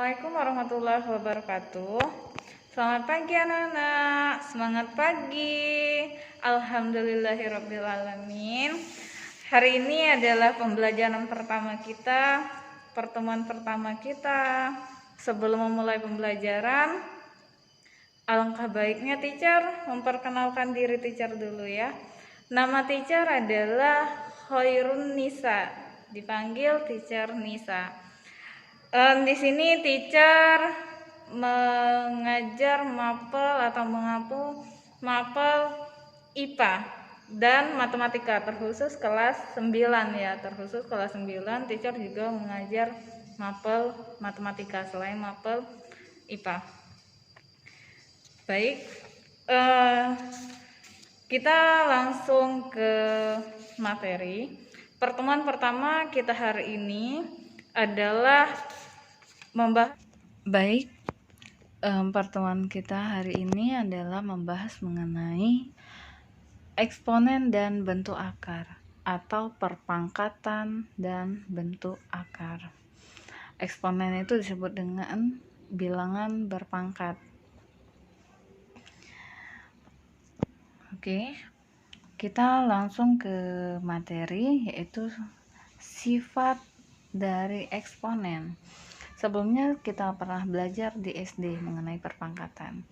Assalamualaikum warahmatullahi wabarakatuh. Selamat pagi anak-anak. Semangat pagi. Alhamdulillahirrabbilalamin. Hari ini adalah pembelajaran pertama kita, pertemuan pertama kita. Sebelum memulai pembelajaran, alangkah baiknya teacher memperkenalkan diri teacher dulu ya. Nama teacher adalah Khairun Nisa, dipanggil teacher Nisa. Di sini teacher mengajar mapel atau mengapu mapel IPA dan matematika terkhusus kelas 9 ya, terkhusus kelas 9. Teacher juga mengajar mapel matematika selain mapel IPA. Baik, kita langsung ke materi. Pertemuan pertama kita hari ini adalah pertemuan kita hari ini adalah membahas mengenai eksponen dan bentuk akar atau perpangkatan dan bentuk akar. Eksponen itu disebut dengan bilangan berpangkat. Oke, kita langsung ke materi, yaitu sifat dari eksponen. Sebelumnya kita pernah belajar di SD mengenai perpangkatan,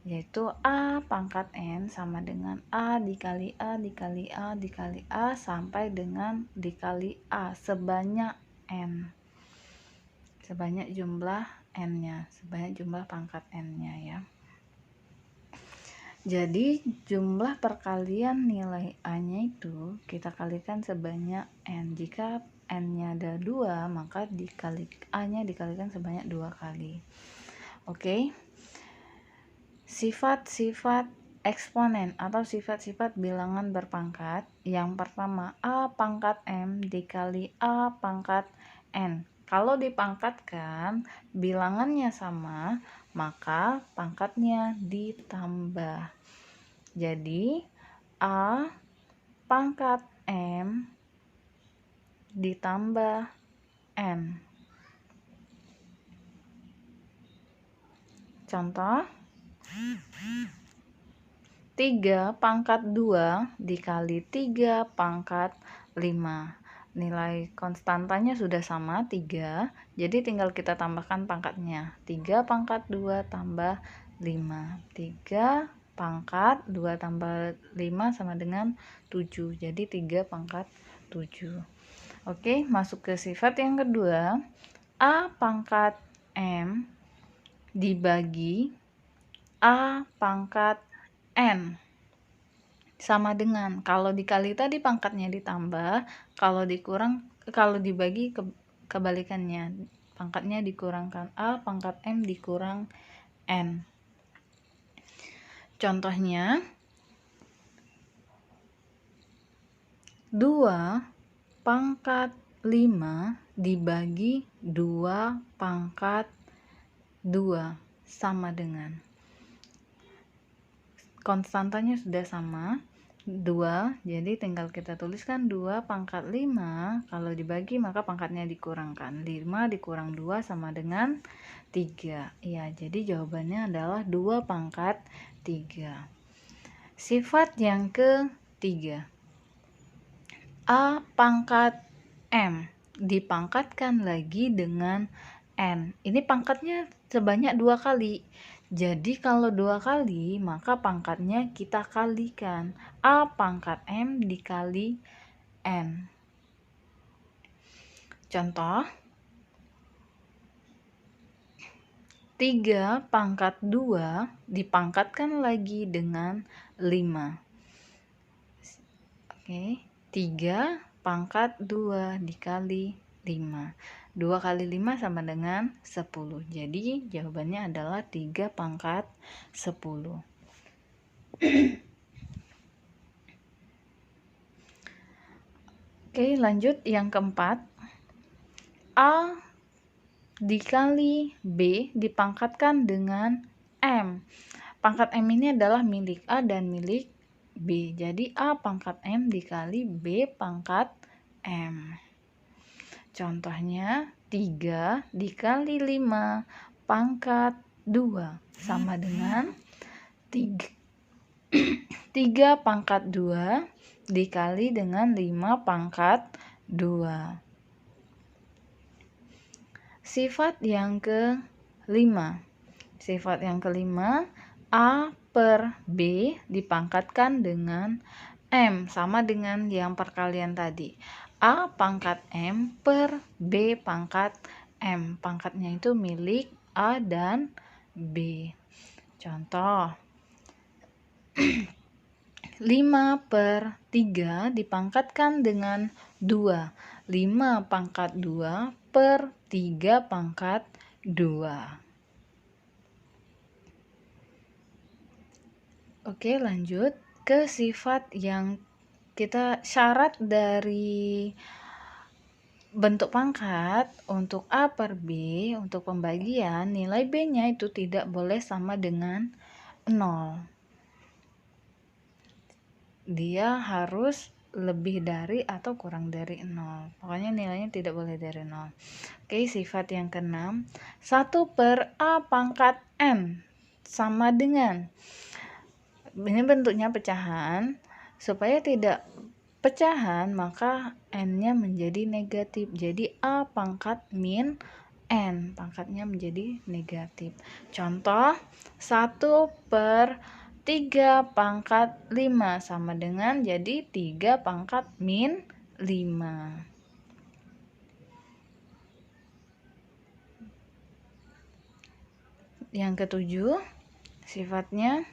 yaitu A pangkat N sama dengan A dikali A dikali A dikali A sampai dengan dikali A sebanyak N, sebanyak jumlah N-nya, sebanyak jumlah pangkat N-nya ya. Jadi jumlah perkalian nilai A-nya itu kita kalikan sebanyak N. Jika N-nya ada 2, maka A-nya dikalikan sebanyak 2 kali. Oke. Sifat-sifat eksponen atau sifat-sifat bilangan berpangkat. Yang pertama, A pangkat M dikali A pangkat N. Kalau dipangkatkan, bilangannya sama, maka pangkatnya ditambah. Jadi, A pangkat M ditambah N. Contoh, 3 pangkat 2 dikali 3 pangkat 5. Nilai konstantanya sudah sama 3, jadi tinggal kita tambahkan pangkatnya. 3 pangkat 2 tambah 5. 3 pangkat 2 tambah 5 sama dengan 7. Jadi 3 pangkat 7. Oke, masuk ke sifat yang kedua. A pangkat M dibagi A pangkat N sama dengan, kalau dikali tadi pangkatnya ditambah, kalau dibagi kebalikannya, pangkatnya dikurangkan. A pangkat M dikurang N. Contohnya, 2 pangkat 5 dibagi 2 pangkat 2 sama dengan, konstantanya sudah sama 2, jadi tinggal kita tuliskan 2 pangkat 5, kalau dibagi maka pangkatnya dikurangkan. 5 dikurang 2 sama dengan 3. Ya, jadi jawabannya adalah 2 pangkat 3. Sifat yang ketiga, A pangkat M dipangkatkan lagi dengan N. Ini pangkatnya sebanyak 2 kali. Jadi kalau 2 kali, maka pangkatnya kita kalikan. A pangkat M dikali N. Contoh, 3 pangkat 2 dipangkatkan lagi dengan 5. Oke, 3 pangkat 2 dikali 5. 2 kali 5 sama dengan 10. Jadi jawabannya adalah 3 pangkat 10. Oke, lanjut yang keempat. A dikali B dipangkatkan dengan M. Pangkat M ini adalah milik A dan milik B. Jadi A pangkat M dikali B pangkat M. Contohnya, 3 dikali 5 pangkat 2 sama dengan 3 pangkat 2 dikali dengan 5 pangkat 2. Sifat yang kelima. Sifat yang kelima, A per B dipangkatkan dengan M, sama dengan yang perkalian tadi. A pangkat M per B pangkat M. Pangkatnya itu milik A dan B. Contoh, 5 per 3 dipangkatkan dengan 2. 5 pangkat 2 per 3 pangkat 2. Oke, lanjut ke sifat yang syarat dari bentuk pangkat untuk A per B, untuk pembagian, nilai B-nya itu tidak boleh sama dengan 0. Dia harus lebih dari atau kurang dari 0. Pokoknya nilainya tidak boleh dari 0. Oke, sifat yang keenam, 1 per A pangkat N sama dengan, ini bentuknya pecahan. Supaya tidak pecahan, maka N-nya menjadi negatif. Jadi A pangkat min N, pangkatnya menjadi negatif. Contoh, 1 per 3 pangkat 5 sama dengan jadi 3 pangkat min 5. Yang ketujuh, sifatnya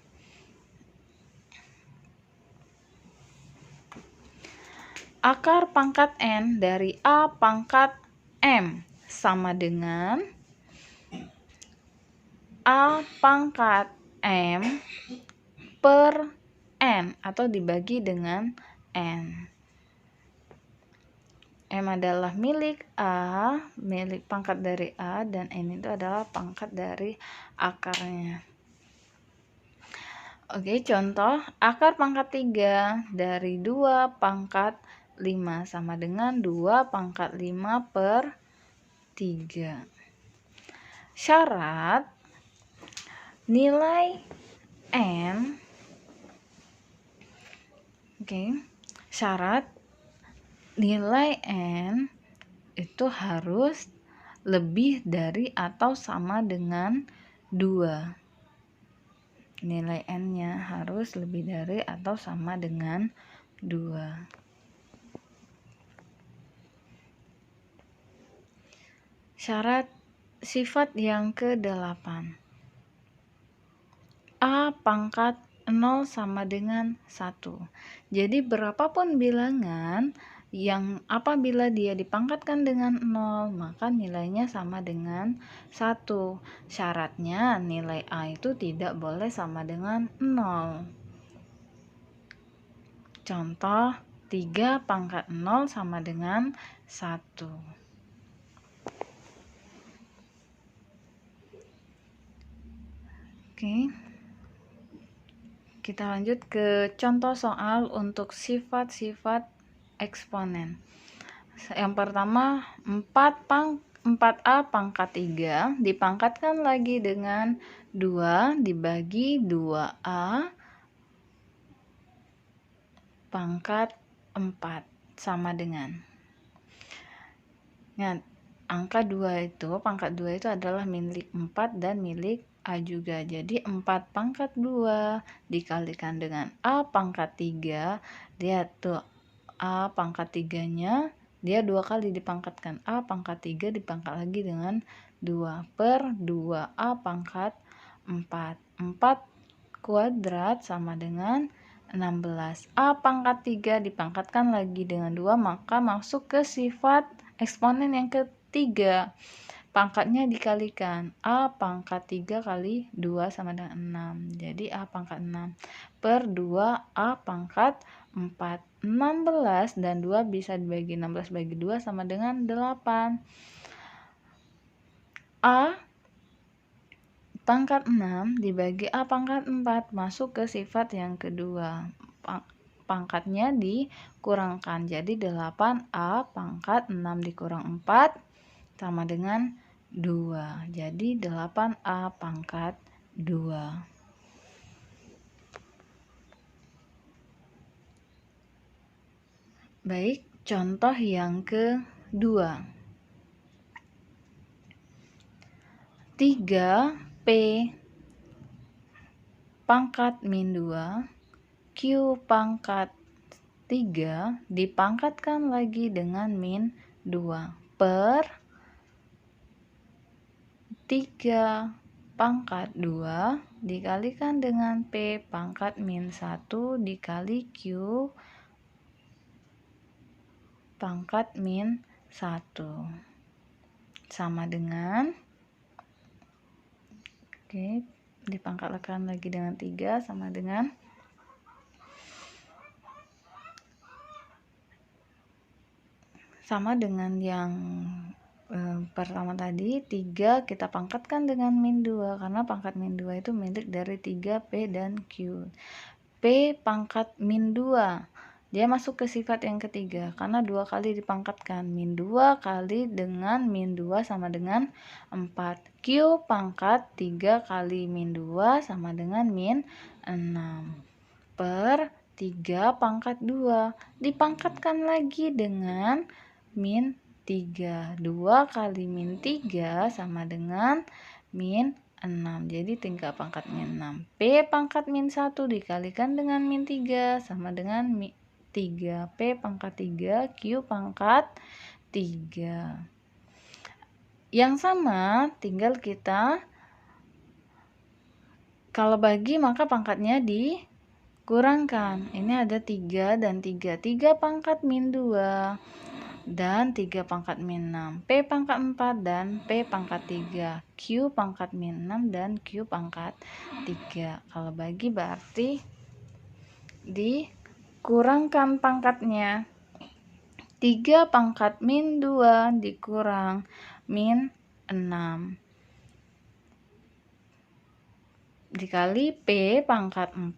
akar pangkat N dari A pangkat M sama dengan A pangkat M per N atau dibagi dengan N. M adalah milik A, milik pangkat dari A, dan N itu adalah pangkat dari akarnya. Oke, contoh, akar pangkat 3 dari 2 pangkat 5 sama dengan 2 pangkat 5 per 3. Syarat nilai N, syarat nilai N itu harus lebih dari atau sama dengan 2. Nilai N-nya harus lebih dari atau sama dengan 2. Syarat sifat yang ke-8. A pangkat 0 sama dengan 1. Jadi berapapun bilangan yang apabila dia dipangkatkan dengan 0, maka nilainya sama dengan 1. Syaratnya nilai A itu tidak boleh sama dengan 0. Contoh, 3 pangkat 0 sama dengan 1. Oke, kita lanjut ke contoh soal untuk sifat-sifat eksponen. Yang pertama, 4A pangkat 3 dipangkatkan lagi dengan 2 dibagi 2A pangkat 4 sama dengan. Nah, angka 2 itu, pangkat 2 itu adalah milik 4 dan milik A juga. Jadi 4 pangkat 2 dikalikan dengan A pangkat 3. Lihat tuh, A pangkat 3-nya dia 2 kali dipangkatkan. A pangkat 3 dipangkat lagi dengan 2 per 2A pangkat 4. 4 kuadrat sama dengan 16. A pangkat 3 dipangkatkan lagi dengan 2, maka masuk ke sifat eksponen yang ketiga. Pangkatnya dikalikan. A pangkat 3 kali 2 sama dengan 6. Jadi A pangkat 6 per 2A pangkat 4. 16 dan 2 bisa dibagi 16 bagi 2 sama dengan 8. A pangkat 6 dibagi A pangkat 4 masuk ke sifat yang kedua. Pangkatnya dikurangkan. Jadi 8A pangkat 6 dikurang 4 sama dengan 2. Jadi 8A pangkat 2. Baik, contoh yang kedua. 3P pangkat min 2 Q pangkat 3 dipangkatkan lagi dengan min 2 per 3 pangkat 2 dikalikan dengan P pangkat min 1 dikali Q pangkat min 1 sama dengan, oke, dipangkatkan lagi dengan 3 sama dengan yang pertama tadi. 3 kita pangkatkan dengan min 2 karena pangkat min 2 itu milik dari 3P dan Q. P pangkat min 2 dia masuk ke sifat yang ketiga karena 2 kali dipangkatkan. Min 2 kali dengan min 2 sama dengan 4. Q pangkat 3 kali min 2 sama dengan min 6 per 3 pangkat 2 dipangkatkan lagi dengan min 3. 2 kali min 3 sama dengan min 6. Jadi 3 pangkat min 6. P pangkat min 1 dikalikan dengan min 3 sama dengan 3. P pangkat 3 Q pangkat 3. Yang sama tinggal kita kalau bagi maka pangkatnya dikurangkan. Ini ada 3 dan 3. 3 pangkat min 2 dan 3 pangkat min 6. P pangkat 4 dan P pangkat 3. Q pangkat min 6 dan Q pangkat 3. Kalau bagi berarti dikurangkan pangkatnya. 3 pangkat min 2 dikurang min 6 dikali P pangkat 4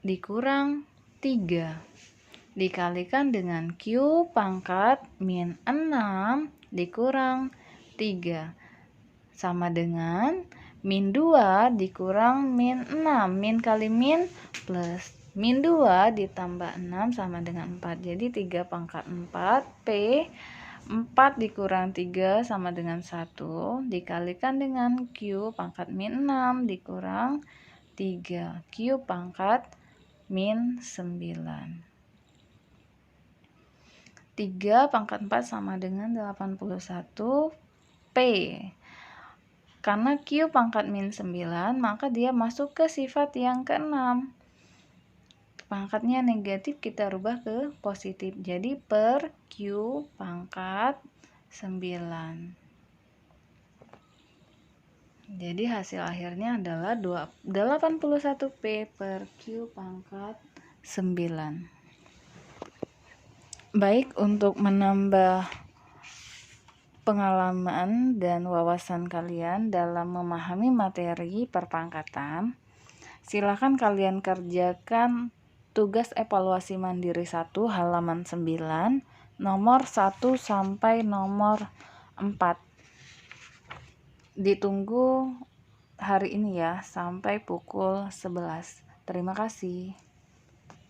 dikurang 3 dikalikan dengan Q pangkat min 6 dikurang 3 sama dengan min 2 dikurang min 6. Min kali min plus min 2 ditambah 6 sama dengan 4. Jadi 3 pangkat 4 P 4 dikurang 3 sama dengan 1 dikalikan dengan Q pangkat min 6 dikurang 3 Q pangkat min 9. 3 pangkat 4 sama dengan 81 P. Karena Q pangkat min 9 maka dia masuk ke sifat yang ke-6. Pangkatnya negatif kita rubah ke positif. Jadi per Q pangkat 9. Jadi hasil akhirnya adalah 81P per Q pangkat 9. Baik, untuk menambah pengalaman dan wawasan kalian dalam memahami materi perpangkatan, silakan kalian kerjakan tugas evaluasi mandiri 1 halaman 9 nomor 1 sampai nomor 4. Ditunggu hari ini ya sampai pukul 11. Terima kasih.